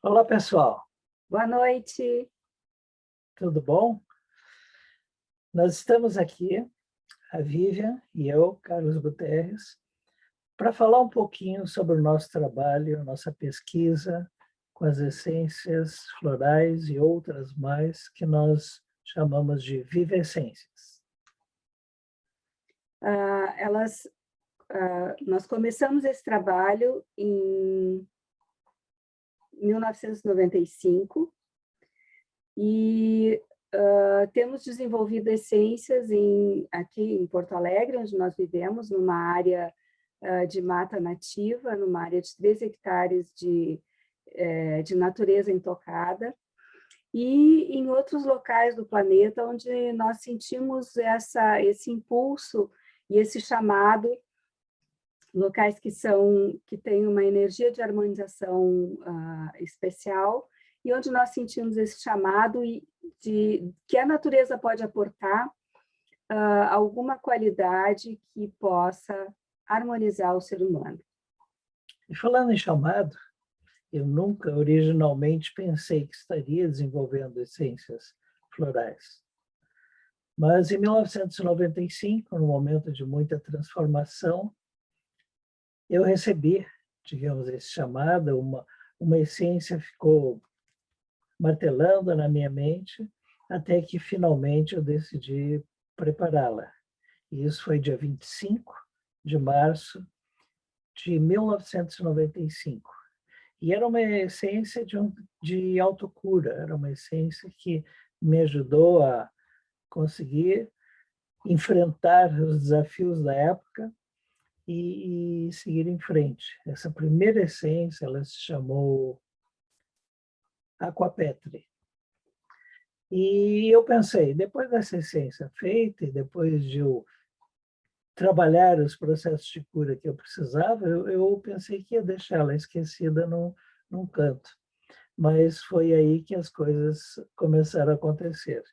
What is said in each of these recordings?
Olá, pessoal. Boa noite. Tudo bom? Nós estamos aqui, a Vivian e eu, Carlos Guterres, para falar um pouquinho sobre o nosso trabalho, nossa pesquisa com as essências florais e outras mais que nós chamamos de vivessências. Nós começamos esse trabalho em 1995 e temos desenvolvido essências aqui em Porto Alegre, onde nós vivemos, numa área de mata nativa, numa área de 3 hectares de natureza intocada, e em outros locais do planeta onde nós sentimos esse impulso e esse chamado, locais que têm uma energia de harmonização especial, e onde nós sentimos esse chamado que a natureza pode aportar alguma qualidade que possa harmonizar o ser humano. E falando em chamado, eu nunca originalmente pensei que estaria desenvolvendo essências florais. Mas em 1995, no momento de muita transformação, eu recebi, digamos, esse chamado, uma essência ficou martelando na minha mente, até que finalmente eu decidi prepará-la. E isso foi dia 25 de março de 1995. E era uma essência de autocura, era uma essência que me ajudou a conseguir enfrentar os desafios da época e seguir em frente. Essa primeira essência, ela se chamou Aquapetre. E eu pensei, depois dessa essência feita, e depois de eu trabalhar os processos de cura que eu precisava, eu pensei que ia deixá-la esquecida num canto. Mas foi aí que as coisas começaram a acontecer.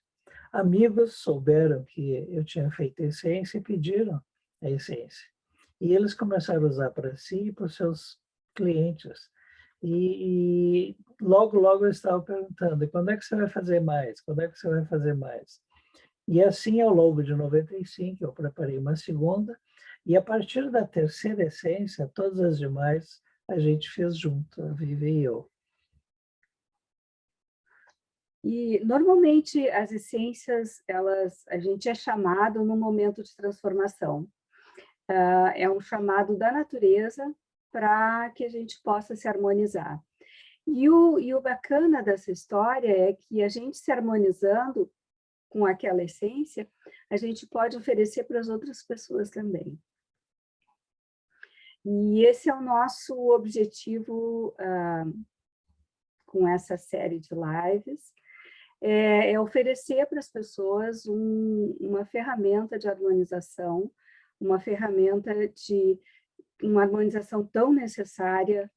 Amigos souberam que eu tinha feito a essência e pediram a essência. E eles começaram a usar para si e para os seus clientes. E logo, logo eu estava perguntando, quando é que você vai fazer mais? Quando é que você vai fazer mais? E assim, ao longo de 95, eu preparei uma segunda, e a partir da terceira essência, todas as demais a gente fez junto, a Vivi e eu. E, normalmente, as essências, a gente é chamado num momento de transformação. É um chamado da natureza para que a gente possa se harmonizar. E o bacana dessa história é que a gente se harmonizando com aquela essência, a gente pode oferecer para as outras pessoas também. E esse é o nosso objetivo com essa série de lives, é oferecer para as pessoas uma ferramenta de harmonização, uma ferramenta de uma harmonização tão necessária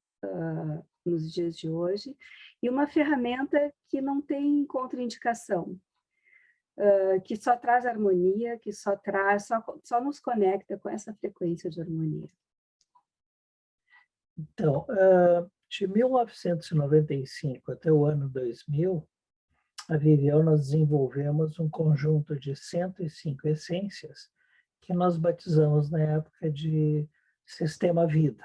nos dias de hoje, e uma ferramenta que não tem contraindicação, que só traz harmonia, que só nos conecta com essa frequência de harmonia. Então, de 1995 até o ano 2000, a Vivian, nós desenvolvemos um conjunto de 105 essências que nós batizamos na época de Sistema Vida.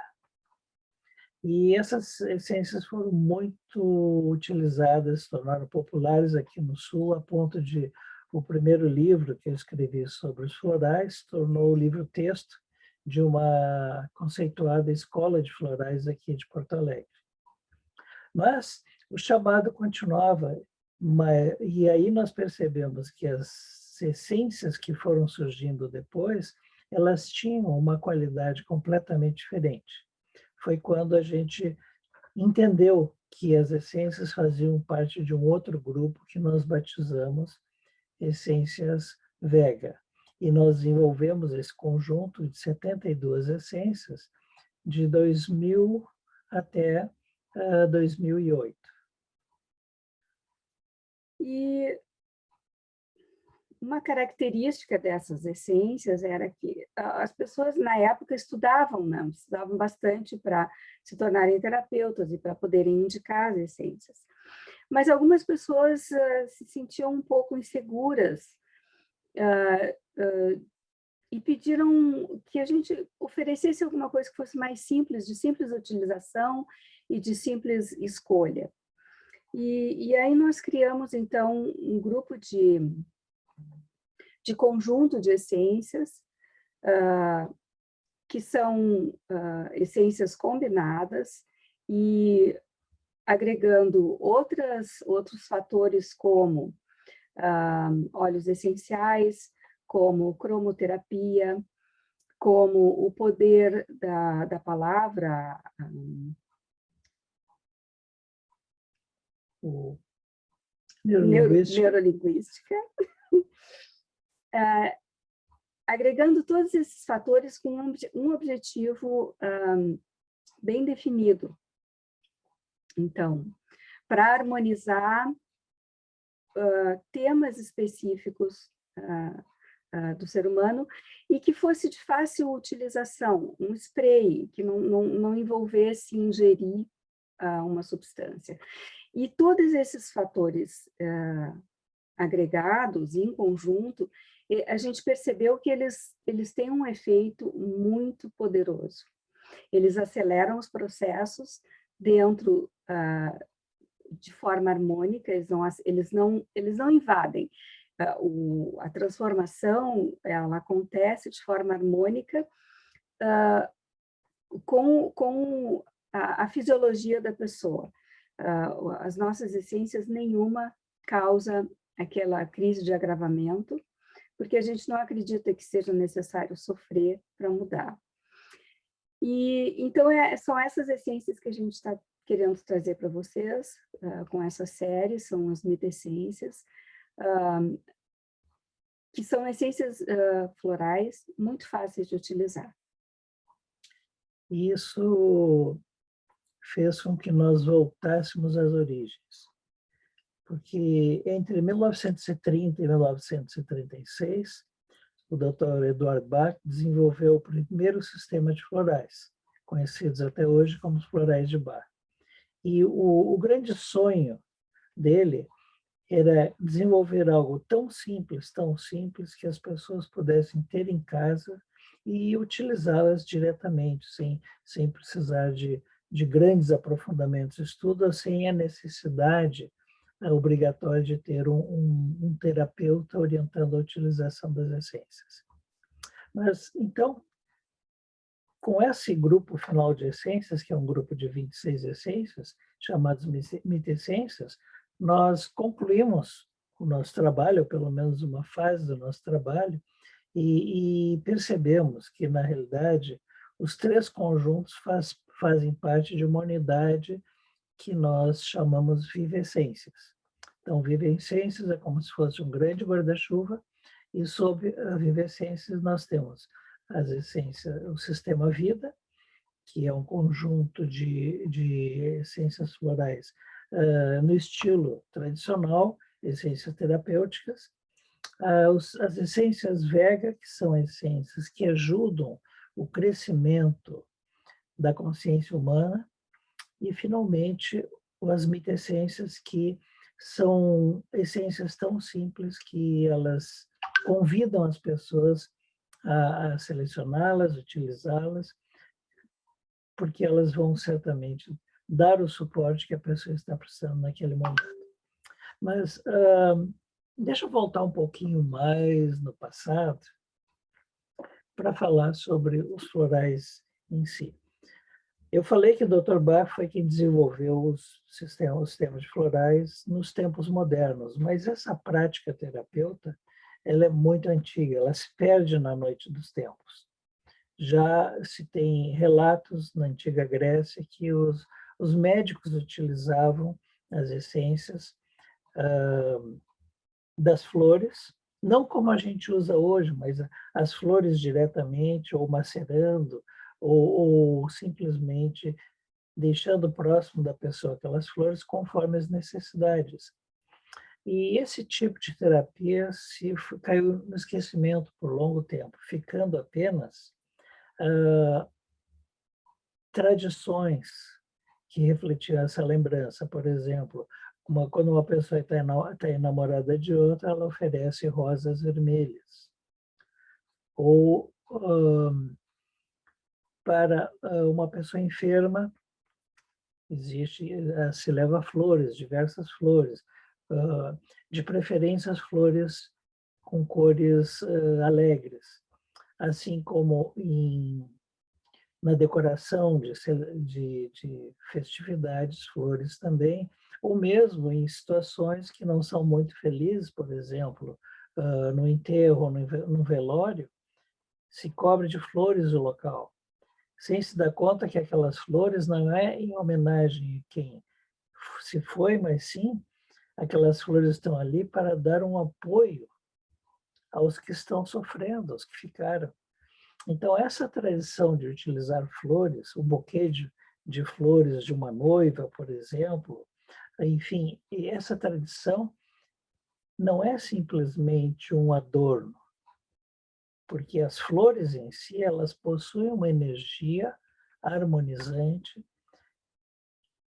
E essas essências foram muito utilizadas, se tornaram populares aqui no Sul, a ponto de o primeiro livro que eu escrevi sobre os florais tornou o livro-texto de uma conceituada escola de florais aqui de Porto Alegre. Mas o chamado continuava, e aí nós percebemos que as essências que foram surgindo depois, elas tinham uma qualidade completamente diferente. Foi quando a gente entendeu que as essências faziam parte de um outro grupo que nós batizamos Essências Vega. E nós desenvolvemos esse conjunto de 72 essências de 2000 até 2008. E uma característica dessas essências era que as pessoas, na época, estudavam, né? Estudavam bastante para se tornarem terapeutas e para poderem indicar as essências. Mas algumas pessoas se sentiam um pouco inseguras e pediram que a gente oferecesse alguma coisa que fosse mais simples, de simples utilização e de simples escolha. E aí nós criamos, então, um grupo de conjunto de essências, que são essências combinadas e agregando outros fatores como óleos essenciais, como cromoterapia, como o poder da palavra, O neurolinguística. neurolinguística, agregando todos esses fatores com um objetivo bem definido. Então, para harmonizar temas específicos do ser humano e que fosse de fácil utilização, um spray que não envolvesse ingerir uma substância. E todos esses fatores agregados, em conjunto, a gente percebeu que eles têm um efeito muito poderoso. Eles aceleram os processos dentro de forma harmônica, eles não invadem. A transformação, ela acontece de forma harmônica com a fisiologia da pessoa. As nossas essências, nenhuma causa aquela crise de agravamento, porque a gente não acredita que seja necessário sofrer para mudar. E então são essas essências que a gente está querendo trazer para vocês com essa série, são as mitessências, que são essências florais muito fáceis de utilizar. Isso fez com que nós voltássemos às origens, porque entre 1930 e 1936, o Dr. Eduard Bach desenvolveu o primeiro sistema de florais, conhecidos até hoje como os florais de Bach. E o grande sonho dele era desenvolver algo tão simples, que as pessoas pudessem ter em casa e utilizá-las diretamente, sem precisar de grandes aprofundamentos de estudo, sem a necessidade obrigatória de ter um terapeuta orientando a utilização das essências. Mas, então, com esse grupo final de essências, que é um grupo de 26 essências, chamadas mitessências, nós concluímos o nosso trabalho, ou pelo menos uma fase do nosso trabalho, e percebemos que, na realidade, os três conjuntos fazem parte de uma unidade que nós chamamos vivessências. Então, vivessências é como se fosse um grande guarda-chuva, e sob a vivessências nós temos as essências, o sistema vida, que é um conjunto de essências florais no estilo tradicional, essências terapêuticas, as essências Vega, que são essências que ajudam o crescimento da consciência humana, e, finalmente, as mitessências, que são essências tão simples que elas convidam as pessoas a selecioná-las, utilizá-las, porque elas vão certamente dar o suporte que a pessoa está precisando naquele momento. Mas deixa eu voltar um pouquinho mais no passado para falar sobre os florais em si. Eu falei que o Dr. Bach foi quem desenvolveu os sistemas de florais nos tempos modernos, mas essa prática terapeuta, ela é muito antiga, ela se perde na noite dos tempos. Já se tem relatos na antiga Grécia que os médicos utilizavam as essências das flores, não como a gente usa hoje, mas as flores diretamente, ou macerando, ou simplesmente deixando próximo da pessoa aquelas flores conforme as necessidades. E esse tipo de terapia caiu no esquecimento por longo tempo, ficando apenas tradições que refletiam essa lembrança. Por exemplo, quando uma pessoa está enamorada de outra, ela oferece rosas vermelhas. Ou para uma pessoa enferma, se leva flores, diversas flores, de preferência as flores com cores alegres, assim como na decoração de festividades, flores também, ou mesmo em situações que não são muito felizes, por exemplo, no enterro, no velório, se cobre de flores o local, sem se dar conta que aquelas flores não é em homenagem a quem se foi, mas sim aquelas flores estão ali para dar um apoio aos que estão sofrendo, aos que ficaram. Então, essa tradição de utilizar flores, o buquê de flores de uma noiva, por exemplo, enfim, e essa tradição não é simplesmente um adorno, porque as flores em si, elas possuem uma energia harmonizante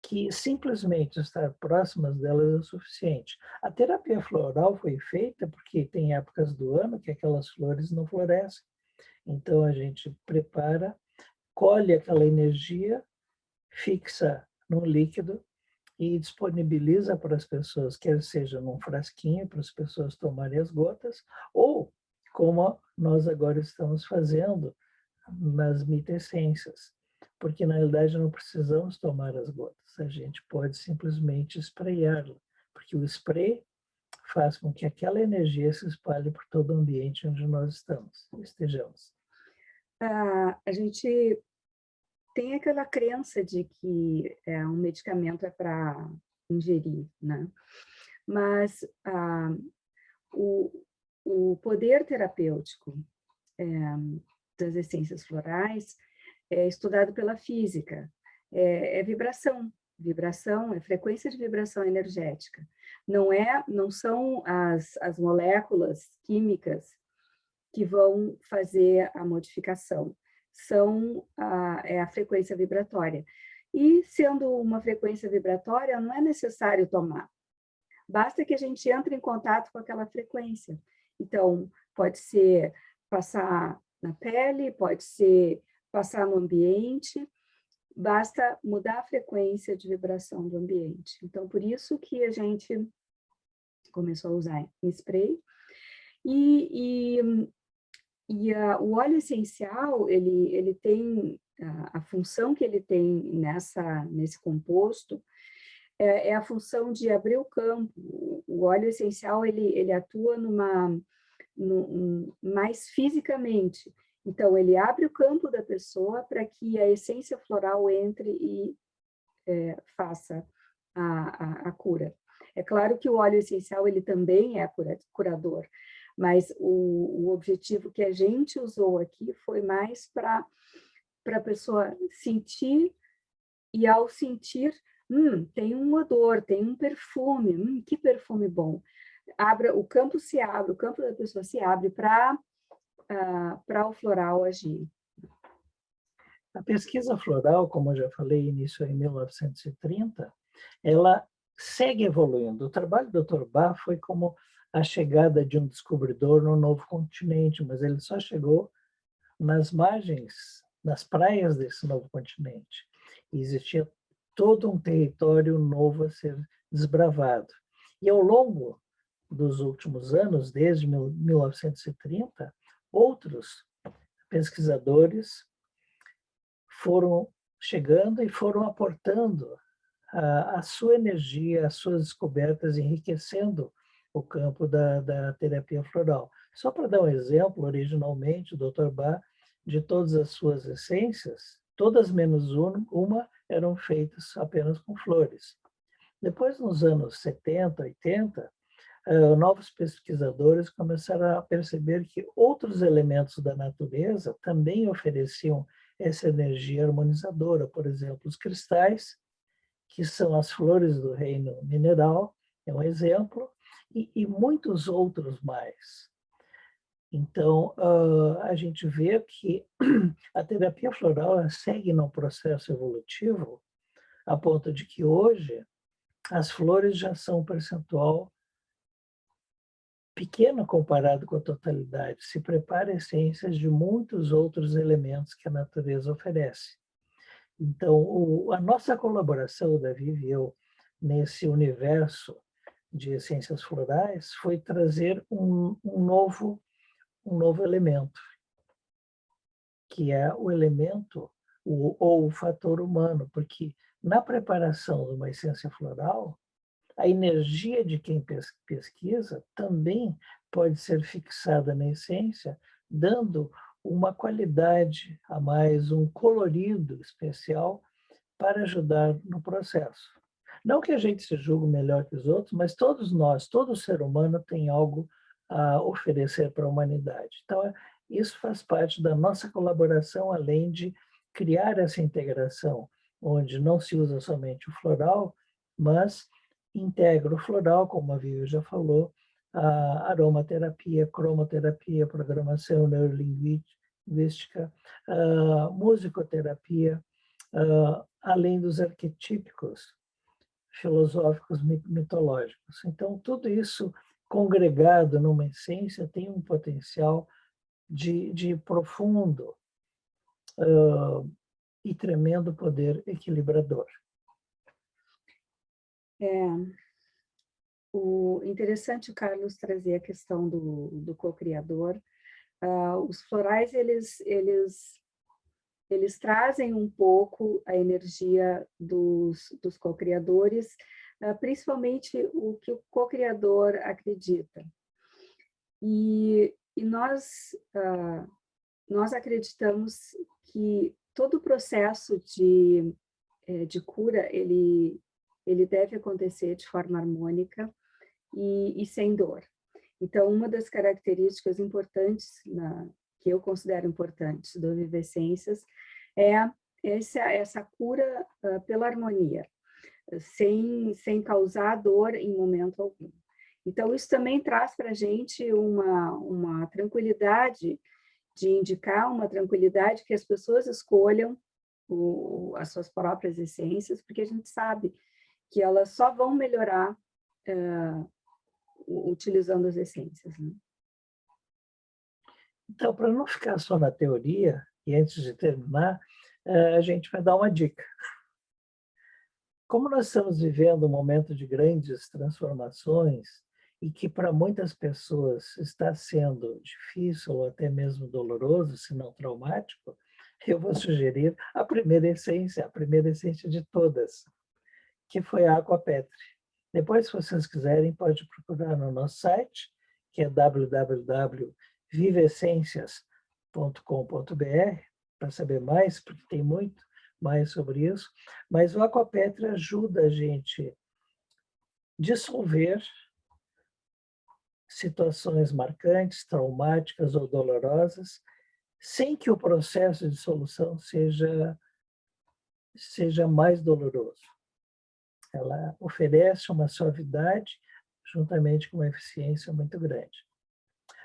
que simplesmente estar próximas delas é o suficiente. A terapia floral foi feita porque tem épocas do ano que aquelas flores não florescem. Então, a gente prepara, colhe aquela energia, fixa num líquido e disponibiliza para as pessoas, quer seja num frasquinho para as pessoas tomarem as gotas, ou como nós agora estamos fazendo nas mitessências, porque na realidade não precisamos tomar as gotas, a gente pode simplesmente sprayá-la, porque o spray faz com que aquela energia se espalhe por todo o ambiente onde nós estejamos. A gente tem aquela crença de que um medicamento é para ingerir, né? Mas o poder terapêutico das essências florais é estudado pela física, é vibração. Vibração é frequência de vibração energética. Não são as moléculas químicas que vão fazer a modificação, é a frequência vibratória. E sendo uma frequência vibratória, não é necessário tomar. Basta que a gente entre em contato com aquela frequência. Então, pode ser passar na pele, pode ser passar no ambiente, basta mudar a frequência de vibração do ambiente. Então, por isso que a gente começou a usar spray. O óleo essencial, ele tem a função que ele tem nesse composto, é a função de abrir o campo. O óleo essencial, ele atua mais fisicamente. Então, ele abre o campo da pessoa para que a essência floral entre e faça a cura. É claro que o óleo essencial, ele também é curador, mas o objetivo que a gente usou aqui foi mais para a pessoa sentir, e ao sentir, tem um odor, tem um perfume, que perfume bom. O campo da pessoa se abre para o floral agir. A pesquisa floral, como eu já falei, iniciou em 1930, ela segue evoluindo. O trabalho do Dr. Bach foi como a chegada de um descobridor no novo continente, mas ele só chegou nas margens, nas praias desse novo continente. E existia todo um território novo a ser desbravado. E ao longo dos últimos anos, desde 1930, outros pesquisadores foram chegando e foram aportando a sua energia, as suas descobertas, enriquecendo o campo da terapia floral. Só para dar um exemplo, originalmente, o Dr. Bach, de todas as suas essências, todas menos uma eram feitas apenas com flores. Depois, nos anos 70, 80, novos pesquisadores começaram a perceber que outros elementos da natureza também ofereciam essa energia harmonizadora. Por exemplo, os cristais, que são as flores do reino mineral, é um exemplo, e muitos outros mais. Então, a gente vê que a terapia floral segue num processo evolutivo, a ponto de que hoje as flores já são um percentual pequeno comparado com a totalidade. Se prepara essências de muitos outros elementos que a natureza oferece. Então, a nossa colaboração, Davi e eu, nesse universo de essências florais, foi trazer um novo elemento, que é o elemento ou o fator humano, porque na preparação de uma essência floral, a energia de quem pesquisa também pode ser fixada na essência, dando uma qualidade a mais, um colorido especial para ajudar no processo. Não que a gente se julgue melhor que os outros, mas todos nós, todo ser humano tem algo a oferecer para a humanidade. Então, isso faz parte da nossa colaboração, além de criar essa integração, onde não se usa somente o floral, mas integra o floral, como a Vivi já falou, a aromaterapia, cromoterapia, programação neurolinguística, a musicoterapia, além dos arquetípicos filosóficos mitológicos. Então, tudo isso congregado numa essência tem um potencial de profundo e tremendo poder equilibrador. O interessante o Carlos trazer a questão do co-criador. Os florais, eles trazem um pouco a energia dos co-criadores, principalmente o que o co-criador acredita. E nós acreditamos que todo o processo de cura, ele deve acontecer de forma harmônica e sem dor. Então, uma das características importantes, que eu considero importantes do Vivessências, é essa cura pela harmonia, sem causar dor em momento algum. Então, isso também traz para a gente uma tranquilidade, de indicar uma tranquilidade que as pessoas escolham as suas próprias essências, porque a gente sabe que elas só vão melhorar utilizando as essências. Né? Então, para não ficar só na teoria, e antes de terminar, a gente vai dar uma dica. Como nós estamos vivendo um momento de grandes transformações e que para muitas pessoas está sendo difícil ou até mesmo doloroso, se não traumático, eu vou sugerir a primeira essência de todas, que foi a Aquapetre. Depois, se vocês quiserem, pode procurar no nosso site, que é www.vivessencias.com.br, para saber mais, porque tem muito mais sobre isso. Mas o Aquapetre ajuda a gente dissolver situações marcantes, traumáticas ou dolorosas, sem que o processo de solução seja mais doloroso. Ela oferece uma suavidade juntamente com uma eficiência muito grande.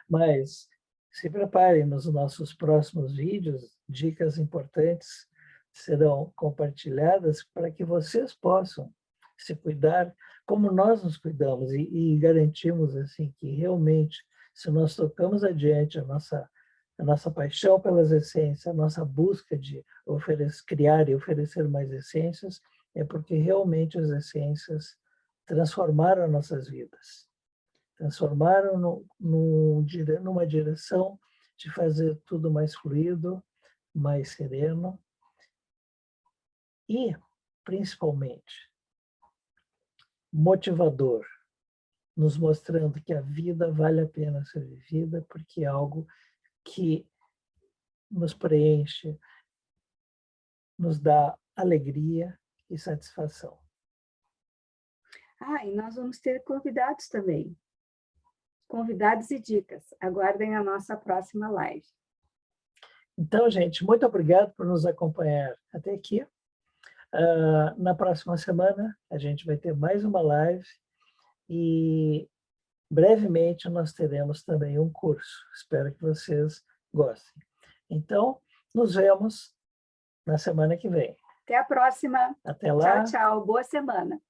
Mas se preparem nos nossos próximos vídeos, dicas importantes serão compartilhadas para que vocês possam se cuidar como nós nos cuidamos e garantimos assim que realmente, se nós tocamos adiante a nossa paixão pelas essências, a nossa busca de criar e oferecer mais essências, é porque realmente as essências transformaram nossas vidas. Transformaram numa direção de fazer tudo mais fluido, mais sereno e, principalmente, motivador, nos mostrando que a vida vale a pena ser vivida porque é algo que nos preenche, nos dá alegria e satisfação. E nós vamos ter convidados também. Convidados e dicas. Aguardem a nossa próxima live. Então, gente, muito obrigado por nos acompanhar até aqui. Na próxima semana, a gente vai ter mais uma live e brevemente nós teremos também um curso. Espero que vocês gostem. Então, nos vemos na semana que vem. Até a próxima. Até lá. Tchau, tchau. Boa semana.